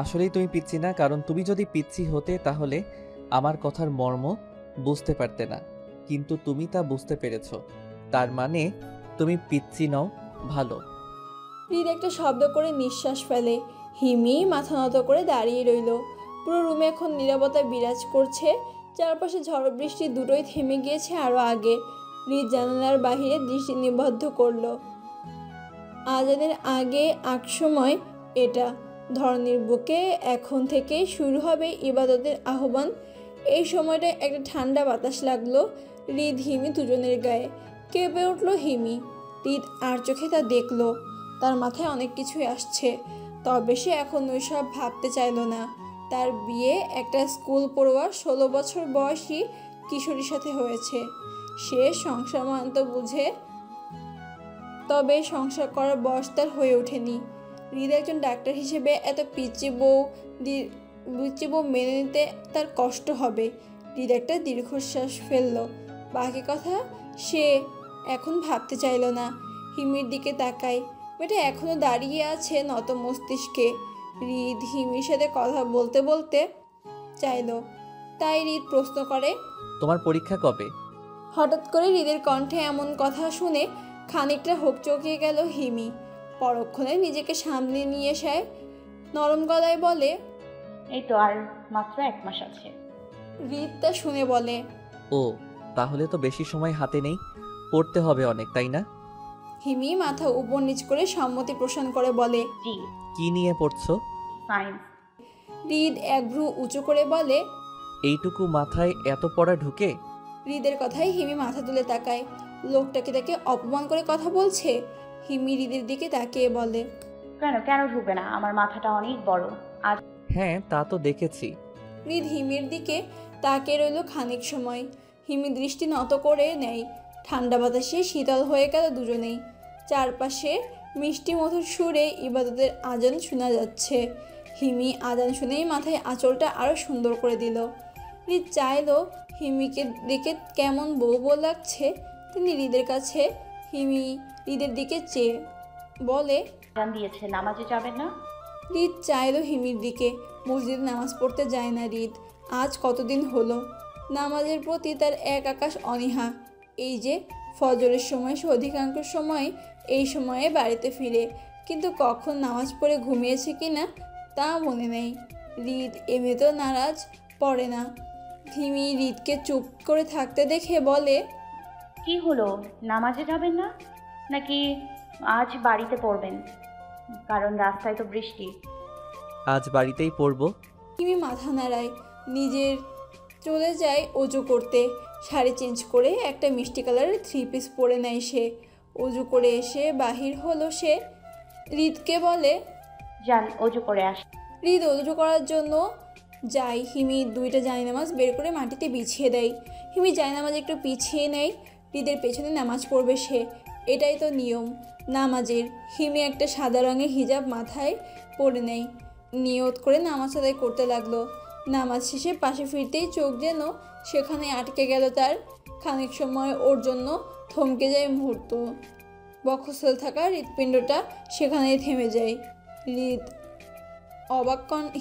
আসলেই তুমি পিচ্ছি না, কারণ তুমি যদি পিচ্ছি হতে তাহলে আমার কথার মর্ম বুঝতে পারতে না, কিন্তু তুমি তা বুঝতে পেরেছো। তার মানে তুমি পিচ্ছি নও। ভালো। হৃদ একটা শব্দ করে নিঃশ্বাস ফেলে। হিমি মাথা নত করে দাঁড়িয়ে রইল। পুরো রুমে এখন নীরবতা বিরাজ করছে। চারপাশে ঝড় বৃষ্টি দুটোই থেমে গিয়েছে আরও আগে। হৃদ জানালার বাহিরে দৃষ্টি নিবদ্ধ করলো। আজানের আগে সময় এটা। ধরনীর বুকে এখন থেকে শুরু হবে ইবাদতের আহ্বান। এই সময়টায় একটা ঠান্ডা বাতাস লাগলো হৃদ হিমি দুজনের গায়ে। কেঁপে উঠল হিমি। হৃদ আর চোখে তা দেখলো। তার মাথায় অনেক কিছুই আসছে, তবে সে এখন ওইসব ভাবতে চাইল না। তার বিয়ে একটা স্কুল পড়ুয়া 16 বছর বয়সী কিশোরীর সাথে হয়েছে। সে সংসার মানতে বুঝে, তবে সংসার করার বয়স তার হয়ে ওঠেনি। হৃদ একজন ডাক্তার হিসেবে এত পিচ্চি বউ মেনে নিতে তার কষ্ট হবে। হৃদ একটা দীর্ঘশ্বাস ফেলল। বাকি কথা সে এখন ভাবতে চাইল না। হিমির দিকে তাকায়। মেয়েটা এখনো দাঁড়িয়ে আছে নত মস্তিষ্কে। হৃদ হিমির সাথে কথা বলতে বলতে চাইল, তাই হৃদ প্রশ্ন করে, তোমার পরীক্ষা কবে? হঠাৎ করে হৃদের কণ্ঠে এমন কথা শুনে খানিকটা হোঁচকিয়ে গেল হিমি। পরক্ষণে নিজেকে সামনে নিয়ে এসে নরম গলায় বলে, এই তো আর মাত্র 1 মাস আছে। হৃদ তা শুনে বলে, ও, তাহলে তো বেশি সময় হাতে নেই, পড়তে হবে অনেক, তাই না? হিমি মাথা উপর নিচ করে সম্মতি পোষণ করে বলে, জি, কি নিয়ে পড়ছো? সায়েন্স। হৃদ এক ভ্রু উঁচু করে বলে, এইটুকু মাথায় এত পড়া ঢুকে? হৃদের কথায় হিমি মাথা তুলে তাকায়। লোকটাকে তাকে অপমান করে কথা বলছে। হিমি হৃদের দিকে তাকিয়ে বলে, কেন কেন ঢুকবে না? আমার মাথাটা অনেক বড়। আজ হ্যাঁ, তা তো দেখেছি। হৃদ হিমির দিকে তাকিয়ে রইল খানিক সময়। হিমি দৃষ্টি নত করে নেয়। ঠান্ডা বাতাসে শীতল হয়ে গেল দুজনেই। চারপাশে মিষ্টি মধুর সুরে ইবাদতের আজান শোনা যাচ্ছে। হিমি আজান শুনেই মাথায় আঁচলটা আরও সুন্দর করে দিল। হৃদ চাইল হিমিকে দেখে কেমন বউ বউ লাগছে। তিনি হৃদের কাছে হিমি হৃদের দিকে চেয়ে বলে, জান দিয়েছে, নামাজে যাবেন না? হৃদ চাইল হিমির দিকে। মসজিদে নামাজ পড়তে যায় না হৃদ। আজ কতদিন হলো। নামাজের প্রতি তার এক আকাশ অনীহা। এই যে ফজরের সময় সে অধিকাংশ সময় এই সময়ে বাড়িতে ফিরে, কিন্তু কখন নামাজ পড়ে ঘুমিয়েছে কিনা তা মনে নেই। হৃদ এমনিতেও নারাজ পড়ে না। হিমি হৃদকে চুপ করে থাকতে দেখে বলে, কি হলো, নামাজে যাবেন না নাকি আজ বাড়িতে পড়বেন? কারণ রাস্তায় তো বৃষ্টি। আজ বাড়িতেই পড়বো। হিমি মাথা নাড়ায়। নিজের চলে যায় অজু করতে। শাড়ি চেঞ্জ করে একটা মিষ্টি কালারের 3 পিস পরে নেয় সে। অজু করে এসে বাহির হলো সে। হৃদকে বলে, যান অজু করে আস। হৃদ অজু করার জন্য যায়। হিমি 2টা জায়নামাজ বের করে মাটিতে বিছিয়ে দেয়। হিমি জায়নামাজ একটু পিছিয়ে নেয়। হৃদের পেছনে নামাজ পড়বে সে। এটাই তো নিয়ম নামাজের। হিমি একটা সাদা রঙের হিজাব মাথায় পরে নেয়। নিয়ত করে নামাজ আদায় করতে লাগলো। নামাজ শেষে পাশে ফিরতেই চোখ যেন সেখানে আটকে গেল তার। খানিক সময় ওর জন্য থমকে যায় মুহূর্ত। বক্ষস্থল থাকা হৃৎপিণ্ডটা সেখানেই থেমে যায়।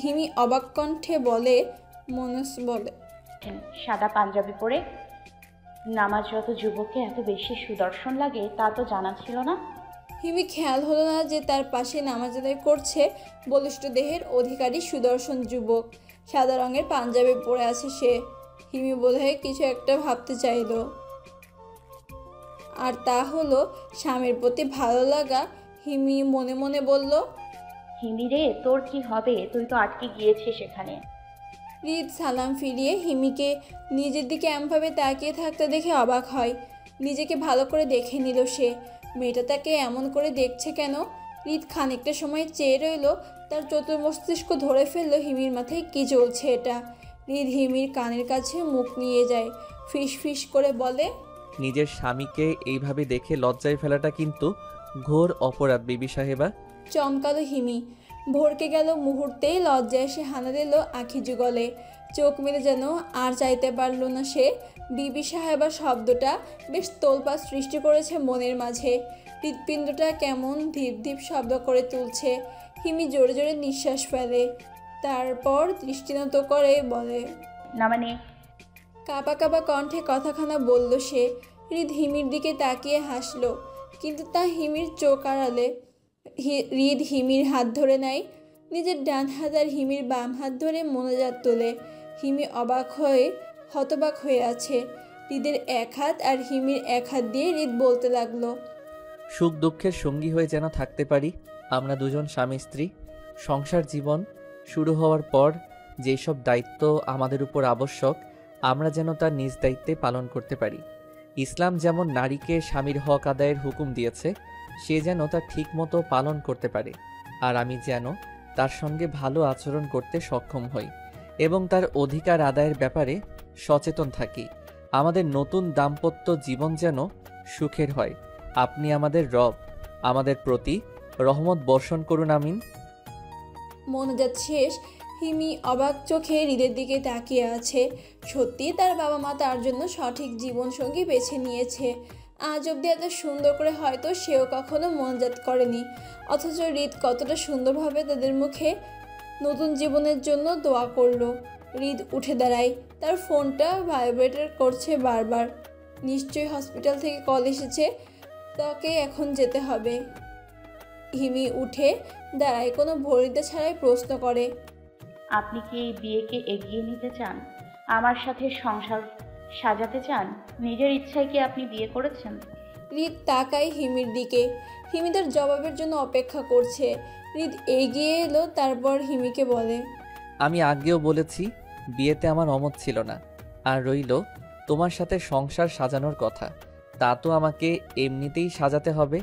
হিমি অবাক কণ্ঠে বলে, মনস বলে, সাদা পাঞ্জাবি পরে নামাজরত যুবককে এত বেশি সুদর্শন লাগে তা তো জানা ছিল না। হিমি খেয়াল হলো না যে তার পাশে নামাজ আদায় করছে বলিষ্ঠ দেহের অধিকারী সুদর্শন যুবক। সাদা রঙের পাঞ্জাবি পরে আছে সে। হিমি বোধহয় কিছু একটা ভাবতে চাইল, আর তা হলো স্বামীর প্রতি ভালো লাগা। হিমি মনে মনে বলল, হিমি রে, তোর কি হবে? তুই তো আটকে গিয়েছিস সেখানে। হৃদ সালাম ফিরিয়ে হিমিকে নিজের দিকে এমনভাবে তাকিয়ে থাকতে দেখে অবাক হয়। নিজেকে ভালো করে দেখে নিল সে। মেয়েটা তাকে এমন করে দেখছে কেন? হৃদ খানিকটা সময় চেয়ে রইল, তার চতুর্মস্তিষ্ক ধরে ফেললো হিমির মাথায় কি চলছে এটা। হৃদ হিমির কানের কাছে মুখ নিয়ে যায়, ফিস ফিস করে বলে, নিজের স্বামীকে এইভাবে দেখে লজ্জায় ফেলাটা কিন্তু ঘোর অপরাধ বিবি সাহেবা। চমকালো হিমি, ভরকে গেল মুহূর্তেই, লজ্জায় সে হানা দিল আখি যুগলে। চোখ মেলে যেন আর চাইতে পারল না সে। বিবি সাহেবা শব্দটা বেশ তোলপাড় সৃষ্টি করেছে মনের মাঝে। হৃৎপিণ্ডটা কেমন ধীপ ধীপ শব্দ করে তুলছে। হিমি জোরে জোরে নিঃশ্বাস ফেলে, তারপর দৃষ্টিনত করে বলে, না মানে কাঁপা কাঁপা কণ্ঠে কথাখানা বলল সে। হৃদ হিমির দিকে তাকিয়ে হাসলো, কিন্তু তা হিমির চোখ আড়ালে। হৃদ হিমির হাত ধরে নেয়, নিজের ডান হাত আর হিমির বাম হাত ধরে মোনাজাত তোলে। হিমি অবাক হয়ে হতবাক হয়ে আছে। হৃদের এক হাত আর হিমির এক হাত দিয়ে হৃদ বলতে লাগলো, সুখ দুঃখের সঙ্গী হয়ে যেন থাকতে পারি আমরা দুজন স্বামী স্ত্রী। সংসার জীবন শুরু হওয়ার পর যেসব দায়িত্ব আমাদের উপর আবশ্যক, আমরা যেন তার নিজ দায়িত্বে পালন করতে পারি। ইসলাম যেমন নারীকে স্বামীর হক আদায়ের হুকুম দিয়েছে, সে যেন তা ঠিকমতো পালন করতে পারে, আর আমি যেন তার সঙ্গে ভালো আচরণ করতে সক্ষম হই এবং তার অধিকার আদায়ের ব্যাপারে সচেতন থাকি। আমাদের নতুন দাম্পত্য জীবন যেন সুখের হয়। আপনি আমাদের রব, আমাদের প্রতি রহমত বর্ষণ করুন, আমিন। মোনাজাত শেষ। হিমি অবাক চোখে হৃদের দিকে তাকিয়ে আছে। সত্যি তার বাবা মা তার জন্য সঠিক জীবনসঙ্গী বেছে নিয়েছে। আজ অবধি এত সুন্দর করে হয়তো সেও কখনো মোনাজাত করেনি, অথচ হৃদ কতটা সুন্দরভাবে তাদের মুখে নতুন জীবনের জন্য দোয়া করলো। হৃদ উঠে দাঁড়ায়, তার ফোনটা ভাইব্রেটর করছে বারবার। নিশ্চয়ই হসপিটাল থেকে কল এসেছে, তাকে এখন যেতে হবে। হিমি উঠে দাঁড়ায়, কোনো ভরিতা ছাড়াই প্রশ্ন করে, আপনি কি এই বিয়েকে এগিয়ে নিতে চান? আমার সাথে সংসার সাজাতে চান? নিজের ইচ্ছায় কি আপনি বিয়ে করেছেন? হৃদ তাকায় হিমির দিকে। হিমি তার জবাবের জন্য অপেক্ষা করছে। হৃদ এগিয়ে এলো, তারপর হিমিকে বলে, আমি আগেও বলেছি বিয়েতে আমার অমত ছিল না। আর রইল তোমার সাথে সংসার সাজানোর কথা, তা তো আমাকে এমনিতেই সাজাতে হবে,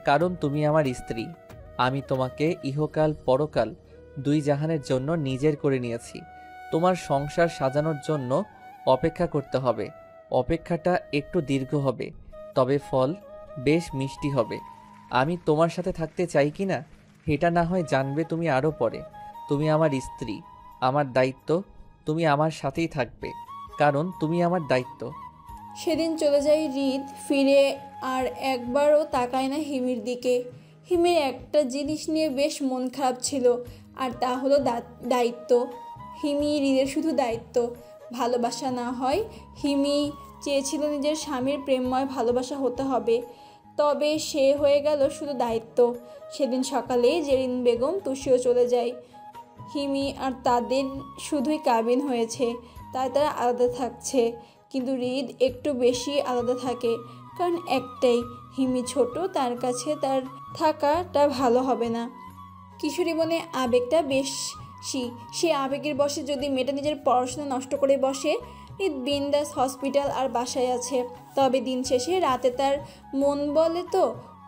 কারণ তুমি আমার স্ত্রী। আমি তোমাকে ইহকাল পরকাল দুই জাহানের জন্য নিজের করে নিয়েছি। তোমার সংসার সাজানোর জন্য অপেক্ষা করতে হবে। অপেক্ষাটা একটু দীর্ঘ হবে, তবে ফল বেশ মিষ্টি হবে। আমি তোমার সাথে থাকতে চাই কি না এটা না হয় জানবে তুমি আরও পরে। তুমি আমার স্ত্রী, আমার দায়িত্ব তুমি আমার সাথেই থাকবে, কারণ তুমি আমার দায়িত্ব। সেদিন চলে যায় হৃদ, ফিরে আর একবারও তাকায় না হিমির দিকে। হিমির একটা জিনিস নিয়ে বেশ মন খারাপ ছিল, আর তা হলো দায়িত্ব। হিমি হৃদের শুধু দায়িত্ব, ভালোবাসা না হয়। হিমি চেয়েছিল নিজের স্বামীর প্রেমময় ভালোবাসা হতে হবে, তবে সে হয়ে গেল শুধু দায়িত্ব। সেদিন সকালে জেরিন বেগম তুষিও চলে যায়। হিমি আর তাদের শুধুই কাবিন হয়েছে, তাই তারা আলাদা থাকছে। কিন্তু হৃদ একটু বেশি আলাদা থাকে, কারণ একটাই, হিমি ছোট, তার কাছে তার থাকাটা ভালো হবে না। কিশোরী মনে আবেগটা বেশি, সে আবেগের বশে যদি মেয়েটা নিজের পড়াশোনা নষ্ট করে বসে। হৃদ বিন্দাস হসপিটাল আর বাসায় আছে, তবে দিন শেষে রাতে তার মন বলে তো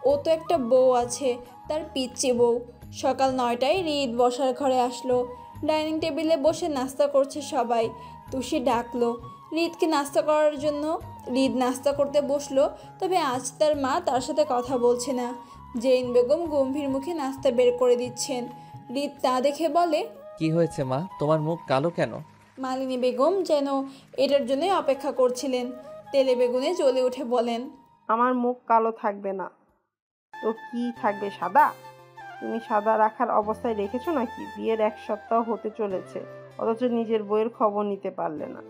ও তো একটা বউ আছে, তার পিচ্চি বউ। সকাল 9টায় হৃদ বসার ঘরে আসলো। ডাইনিং টেবিলে বসে নাস্তা করছে সবাই। তুষি ডাকলো হৃদকে নাস্তা করার জন্য। হৃদ নাস্তা করতে বসলো, তবে আজ তার মা তার সাথে কথা বলছে না। জেরিন বেগম গম্ভীর মুখে নাস্তা বের করে দিচ্ছেন। হৃদ তা দেখে বলে, কি হয়েছে মা, তোমার মুখ কালো কেন? মালিনী বেগম যেন এটার জন্যই অপেক্ষা করছিলেন। তেলে বেগুনে জ্বলে উঠে বলেন, আমার মুখ কালো থাকবে না তো কি থাকবে, সাদা? তুমি সাদা রাখার অবস্থায় রেখেছো নাকি? বিয়ের 1 সপ্তাহ হতে চলেছে, অথচ নিজের বইয়ের খবর নিতে পারলে না।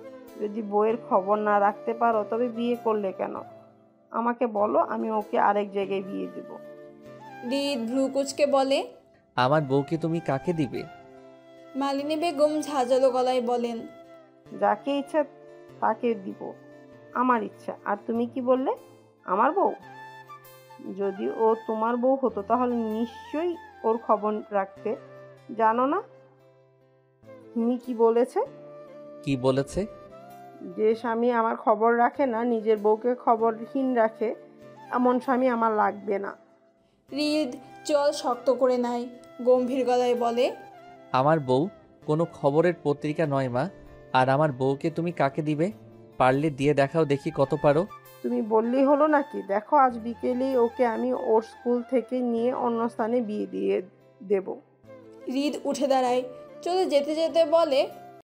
যদি বইয়ের খবর না রাখতে পারো তবে বিয়ে করলে কেন? আমাকে বলো, আমি ওকে আরেক জায়গায় বিয়ে দেব। হৃদ ভ্রু কুচকে বলে, আমার বউকে তুমি কাকে দিবে? মালিনী বেগম ঝাঁঝালো গলায় বলেন, যাকে ইচ্ছা তাকে দিব, আমার ইচ্ছা। আর তুমি কি বললে? আমার বউ? যদি ও তোমার বউ হতো তাহলে নিশ্চয়ই ওর খবর রাখতে। জানো না হিমি কি বলেছে? কি বলেছে? যে স্বামী আমার খবর রাখে না, নিজের বউকে খবরহীন রাখে, এমন স্বামী আমার লাগবে না। হৃদ চল শক্ত করে নেয়, গম্ভীর গলায় বলে, আমার বউ কোনো খবরের পত্রিকা নয় মা। আর আমার বউকে তুমি কাকে দিবে? পারলে দিয়ে দেখাও দেখি কত পারো। তুমি বললেই হলো নাকি? দেখো আজ বিকেলেই ওকে আমি ওর স্কুল থেকে নিয়ে অন্য স্থানে বিয়ে দিয়ে দেব। হৃদ উঠে দাঁড়ায়, চলে যেতে যেতে বলে,